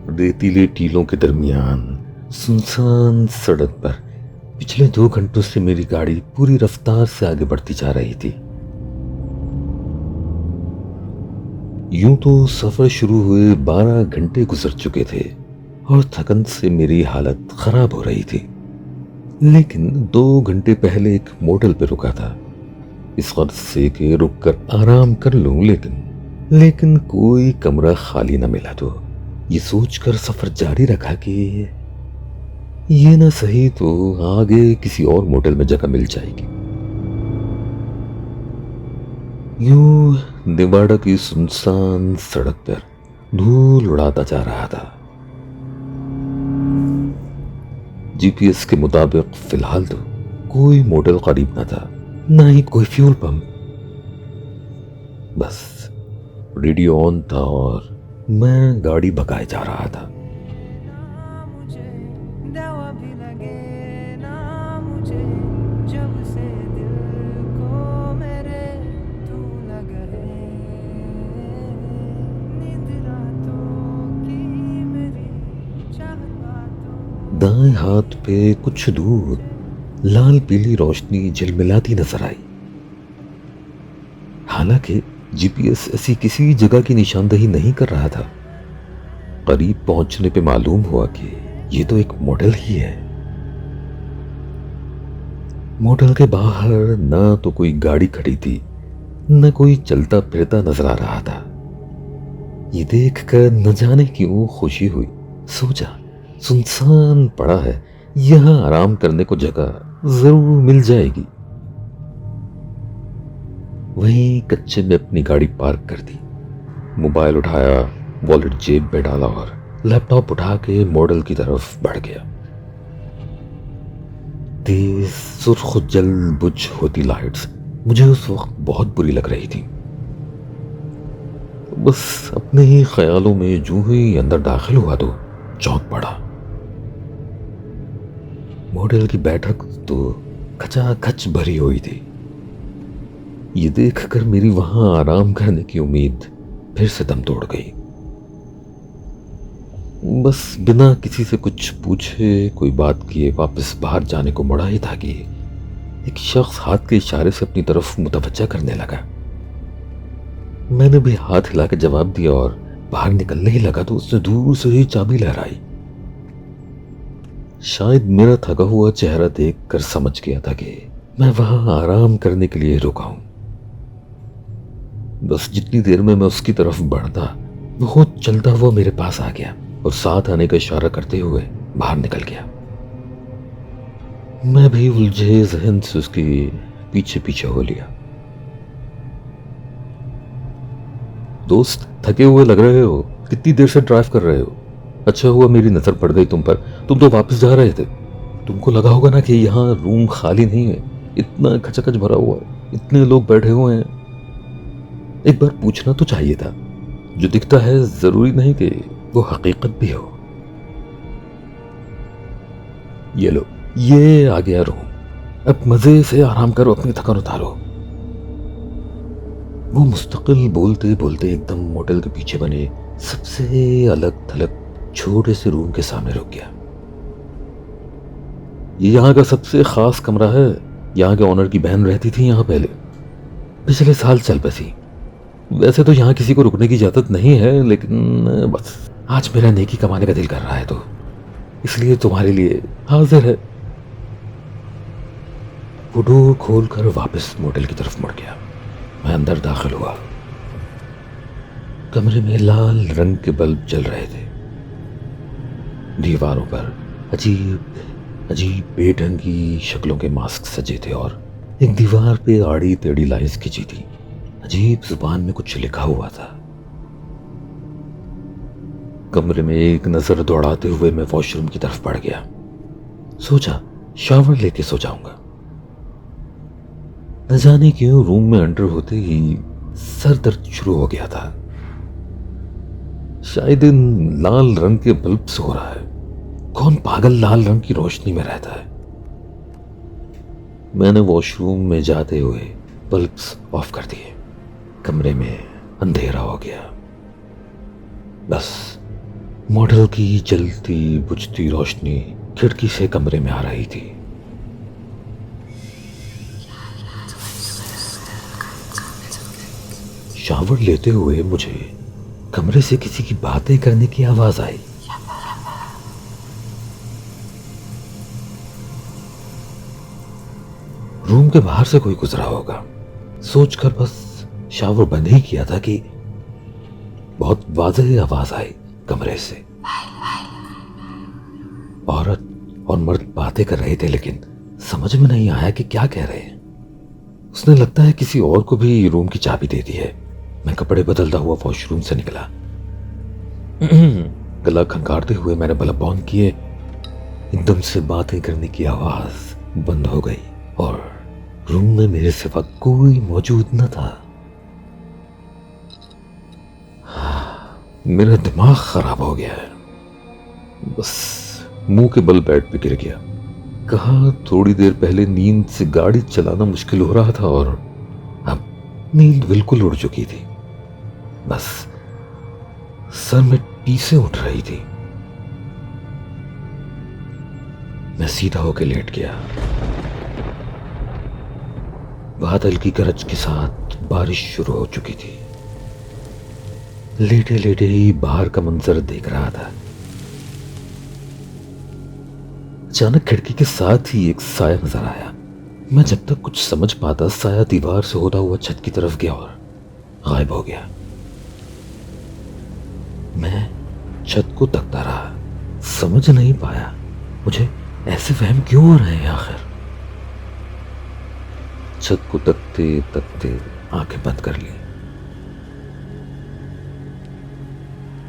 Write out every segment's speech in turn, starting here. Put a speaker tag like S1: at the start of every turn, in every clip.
S1: रेतीले टीलों के दरमियान सुनसान सड़क पर पिछले 2 घंटों से मेरी गाड़ी पूरी रफ्तार से आगे बढ़ती जा रही थी। यूं तो सफर शुरू हुए 12 घंटे गुजर चुके थे और थकन से मेरी हालत खराब हो रही थी, लेकिन 2 घंटे पहले एक मोटल पे रुका था, इस गर्ज से कि रुक कर आराम कर लूं, लेकिन कोई कमरा खाली न मिला। तो ये सोचकर सफर जारी रखा कि ये ना सही तो आगे किसी और मोटल में जगह मिल जाएगी। यूं नेवाडा की सुनसान सड़क पर धूल उड़ाता जा रहा था। जीपीएस के मुताबिक फिलहाल तो कोई मोटल करीब न था, ना ही कोई फ्यूल पंप। बस रेडियो ऑन था और मैं गाड़ी भगाए जा रहा था। दाएं हाथ पे कुछ दूर लाल पीली रोशनी झिलमिलाती नजर आई। हालांकि जीपीएस ऐसी किसी जगह की निशानदही नहीं कर रहा था। करीब पहुंचने पे मालूम हुआ कि ये तो एक मोटल ही है। मोटल के बाहर ना तो कोई गाड़ी खड़ी थी, न कोई चलता फिरता नजर आ रहा था। ये देखकर न जाने क्यों खुशी हुई। सोचा सुनसान पड़ा है, यहां आराम करने को जगह जरूर मिल जाएगी। वहीं कच्चे में अपनी गाड़ी पार्क कर दी, मोबाइल उठाया, वॉलेट जेब में डाला और लैपटॉप उठा के मॉडल की तरफ बढ़ गया। तेज सुर्ख जल बुझ होती लाइट्स मुझे उस वक्त बहुत बुरी लग रही थी। बस अपने ही ख्यालों में जूं ही अंदर दाखिल हुआ तो चौंक पड़ा। मॉडल की बैठक तो खचाखच भरी हुई थी। ये देखकर मेरी वहां आराम करने की उम्मीद फिर से दम तोड़ गई। बस बिना किसी से कुछ पूछे, कोई बात किए वापस बाहर जाने को मुड़ा ही था कि एक शख्स हाथ के इशारे से अपनी तरफ मुतवज्जा करने लगा। मैंने भी हाथ हिला के जवाब दिया और बाहर निकलने ही लगा तो उसने दूर से ही चाबी लहराई। शायद मेरा थका हुआ चेहरा देखकर समझ गया था कि मैं वहां आराम करने के लिए रुका हूं। बस जितनी देर में मैं उसकी तरफ बढ़ता, वो चलता हुआ मेरे पास आ गया और साथ आने का इशारा करते हुए बाहर निकल गया। मैं भी उलझे जहन से उसके पीछे पीछे हो लिया। दोस्त, थके हुए लग रहे हो, कितनी देर से ड्राइव कर रहे हो? अच्छा हुआ मेरी नजर पड़ गई तुम पर, तुम तो वापस जा रहे थे। तुमको लगा होगा ना कि यहाँ रूम खाली नहीं है, इतना खचाखच भरा हुआ है, इतने लोग बैठे हुए हैं। एक बार पूछना तो चाहिए था। जो दिखता है जरूरी नहीं कि वो हकीकत भी हो। ये लो, ये आ गया रूम, अब मजे से आराम करो, अपनी थकान उतारो। वो मुस्तकिल बोलते बोलते एकदम मोटल के पीछे बने सबसे अलग थलग छोटे से रूम के सामने रुक गया। ये यहाँ का सबसे खास कमरा है। यहाँ के ऑनर की बहन रहती थी यहाँ पहले, पिछले साल चल बसी। वैसे तो यहाँ किसी को रुकने की इजाजत नहीं है, लेकिन बस आज मेरा नेकी कमाने का दिल कर रहा है तो इसलिए तुम्हारे लिए हाजिर है। वो डोर खोलकर वापस मोटल की तरफ मुड़ गया। मैं अंदर दाखिल हुआ। कमरे में लाल रंग के बल्ब जल रहे थे। दीवारों पर अजीब अजीब बेढंगी शक्लों के मास्क सजे थे और एक दीवार पे आड़ी टेढ़ी लाइंस खिंची थी। अजीब जुबान में कुछ लिखा हुआ था। कमरे में एक नजर दौड़ाते हुए मैं वॉशरूम की तरफ बढ़ गया। सोचा शावर लेके सो जाऊंगा। न जाने क्यों रूम में एंटर होते ही सर दर्द शुरू हो गया था। शायद इन लाल रंग के बल्ब से हो रहा है। कौन पागल लाल रंग की रोशनी में रहता है? मैंने वॉशरूम में जाते हुए बल्ब्स ऑफ कर दिए। कमरे में अंधेरा हो गया। बस मॉडल की जलती बुझती रोशनी खिड़की से कमरे में आ रही थी। शावर लेते हुए मुझे कमरे से किसी की बातें करने की आवाज आई। रूम के बाहर से कोई गुजरा होगा सोचकर बस शावर बंद ही किया था कि बहुत वाज़ेह आवाज आई कमरे से। औरत और मर्द बातें कर रहे थे लेकिन समझ में नहीं आया कि क्या कह रहे हैं। उसने लगता है किसी और को भी रूम की चाबी दे दी है। मैं कपड़े बदलता हुआ वॉशरूम से निकला। गला खंगारते हुए मैंने बल्ब ऑन किए। एकदम से बातें करने की आवाज बंद हो गई और रूम में मेरे सिवा कोई मौजूद न था। मेरा दिमाग खराब हो गया है। बस मुंह के बल बेड पे गिर गया। कहा थोड़ी देर पहले नींद से गाड़ी चलाना मुश्किल हो रहा था और अब नींद बिल्कुल उड़ चुकी थी। बस सर में टीसें उठ रही थी। मैं सीधा होकर लेट गया। बादल की गरज के साथ बारिश शुरू हो चुकी थी। लेटे लेटे ही बाहर का मंजर देख रहा था। अचानक खिड़की के साथ ही एक साया नजर आया। मैं जब तक कुछ समझ पाता साया दीवार से होता हुआ छत की तरफ गया और गायब हो गया। मैं छत को तकता रहा, समझ नहीं पाया मुझे ऐसे वहम क्यों हो रहे हैं आखिर। छत को तकते तकते आंखें बंद कर ली।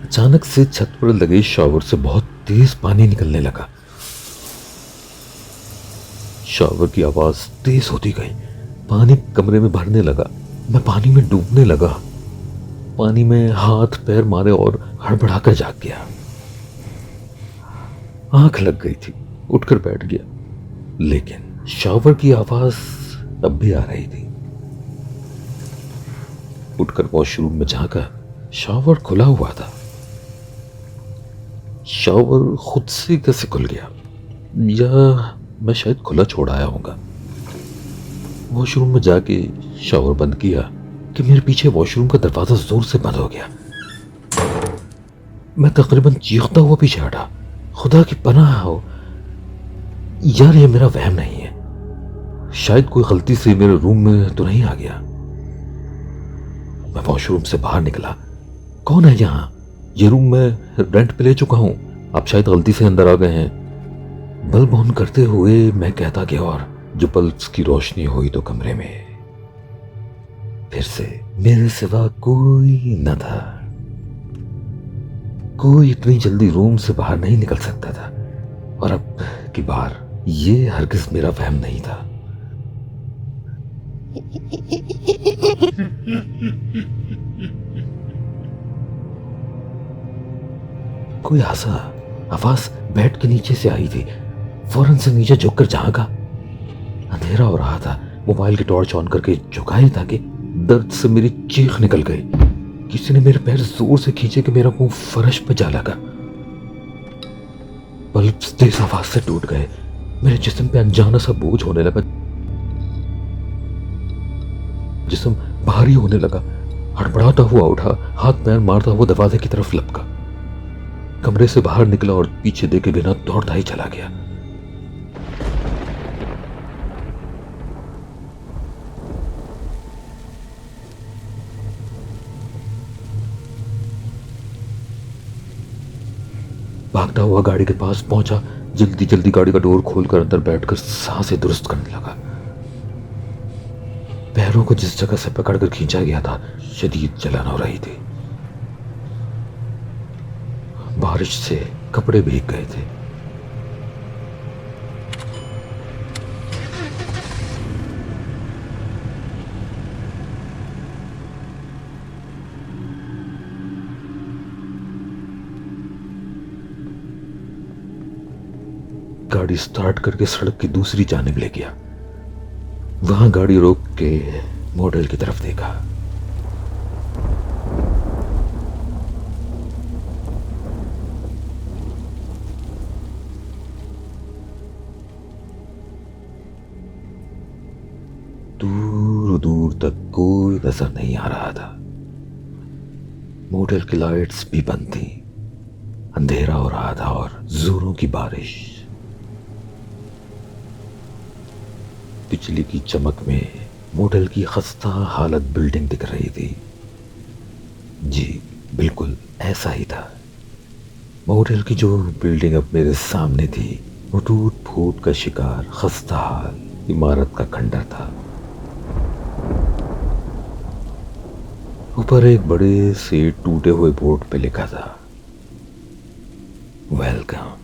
S1: अचानक से छत पर लगे शॉवर से बहुत तेज पानी निकलने लगा। शॉवर की आवाज तेज होती गई। पानी कमरे में भरने लगा। मैं पानी में डूबने लगा। पानी में हाथ पैर मारे और हड़बड़ाकर जाग गया। आंख लग गई थी, उठकर बैठ गया, लेकिन शॉवर की आवाज अब भी आ रही थी। उठकर वॉशरूम में झांका, शॉवर खुला हुआ था। शॉवर खुद से कैसे खुल गया, या मैं शायद खुला छोड़ आया होगा। वॉशरूम में जाके शॉवर बंद किया कि मेरे पीछे वॉशरूम का दरवाजा जोर से बंद हो गया। मैं तकरीबन चीखता हुआ पीछे हटा। खुदा की पनाह हो यार, ये मेरा वहम नहीं है। शायद कोई गलती से मेरे रूम में तो नहीं आ गया। मैं वॉशरूम से बाहर निकला। कौन है यहाँ? ये रूम मैं रेंट पे ले चुका हूं। आप शायद गलती से अंदर आ गए हैं। बल्ब ऑन करते हुए मैं कहता गया और जो बल्ब की रोशनी हुई तो कमरे में फिर से मेरे सिवा कोई न था। कोई इतनी जल्दी रूम से बाहर नहीं निकल सकता था और अब की बार ये हरगिज मेरा वहम नहीं था। कोई हंसा। आवाज बेड के नीचे से आई थी। फौरन से नीचे झुककर झांका। अंधेरा हो रहा था। मोबाइल की टॉर्च ऑन करके झुकाई ताकि दर्द से मेरी चीख निकल गई। किसी ने मेरे पैर जोर से खींचे कि मेरा मुंह फर्श पर जा लगा। बल्ब तेज आवाज से टूट गए। मेरे जिस्म पे अनजाना सा बोझ होने लगा। जिस्म भारी होने लगा। हड़बड़ाता हुआ उठा, हाथ पैर मारता हुआ दरवाजे की तरफ लपका। कमरे से बाहर निकला और पीछे देखे बिना दौड़ता ही चला गया। भागता हुआ गाड़ी के पास पहुंचा। जल्दी जल्दी गाड़ी का डोर खोलकर अंदर बैठकर सांसें दुरुस्त करने लगा। पैरों को जिस जगह से पकड़कर खींचा गया था शदीद जलन हो रही थी। बारिश से कपड़े भीग गए थे। गाड़ी स्टार्ट करके सड़क की दूसरी जानिब ले गया। वहां गाड़ी रोक के मॉडल की तरफ देखा। तक कोई नजर नहीं आ रहा था। मोटल की लाइट्स भी बंद थी। अंधेरा हो रहा था और जोरों की बारिश। बिजली की चमक में मोटल की खस्ता हालत बिल्डिंग दिख रही थी। जी, बिल्कुल ऐसा ही था। मोटल की जो बिल्डिंग अब मेरे सामने थी वो टूट फूट का शिकार खस्ता हाल इमारत का खंडर था। ऊपर एक बड़े से टूटे हुए बोर्ड पे लिखा था, वेलकम